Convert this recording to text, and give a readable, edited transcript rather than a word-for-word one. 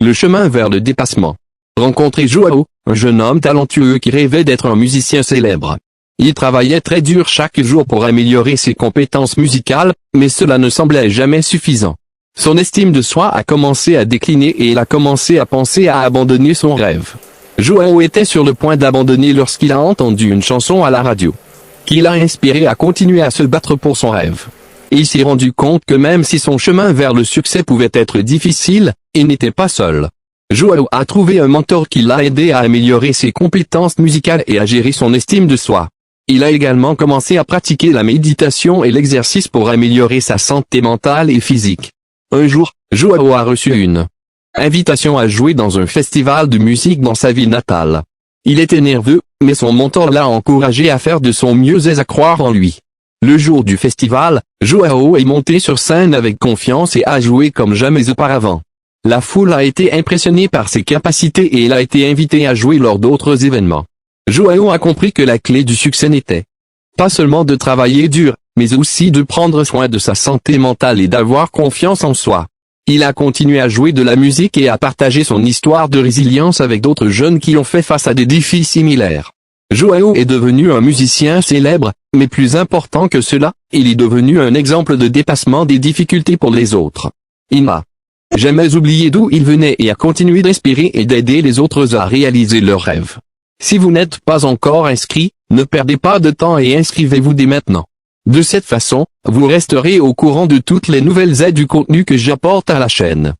Le chemin vers le dépassement. Rencontrer Joao, un jeune homme talentueux qui rêvait d'être un musicien célèbre. Il travaillait très dur chaque jour pour améliorer ses compétences musicales, mais cela ne semblait jamais suffisant. Son estime de soi a commencé à décliner et il a commencé à penser à abandonner son rêve. Joao était sur le point d'abandonner lorsqu'il a entendu une chanson à la radio, qui l'a inspiré à continuer à se battre pour son rêve. Il s'est rendu compte que même si son chemin vers le succès pouvait être difficile, il n'était pas seul. Joao a trouvé un mentor qui l'a aidé à améliorer ses compétences musicales et à gérer son estime de soi. Il a également commencé à pratiquer la méditation et l'exercice pour améliorer sa santé mentale et physique. Un jour, Joao a reçu une invitation à jouer dans un festival de musique dans sa ville natale. Il était nerveux, mais son mentor l'a encouragé à faire de son mieux et à croire en lui. Le jour du festival, Joao est monté sur scène avec confiance et a joué comme jamais auparavant. La foule a été impressionnée par ses capacités et il a été invité à jouer lors d'autres événements. Joao a compris que la clé du succès n'était pas seulement de travailler dur, mais aussi de prendre soin de sa santé mentale et d'avoir confiance en soi. Il a continué à jouer de la musique et à partager son histoire de résilience avec d'autres jeunes qui ont fait face à des défis similaires. Joao est devenu un musicien célèbre, mais plus important que cela, il est devenu un exemple de dépassement des difficultés pour les autres. Il n'a jamais oublié d'où il venait et a continué d'inspirer et d'aider les autres à réaliser leurs rêves. Si vous n'êtes pas encore inscrit, ne perdez pas de temps et inscrivez-vous dès maintenant. De cette façon, vous resterez au courant de toutes les nouvelles aides du contenu que j'apporte à la chaîne.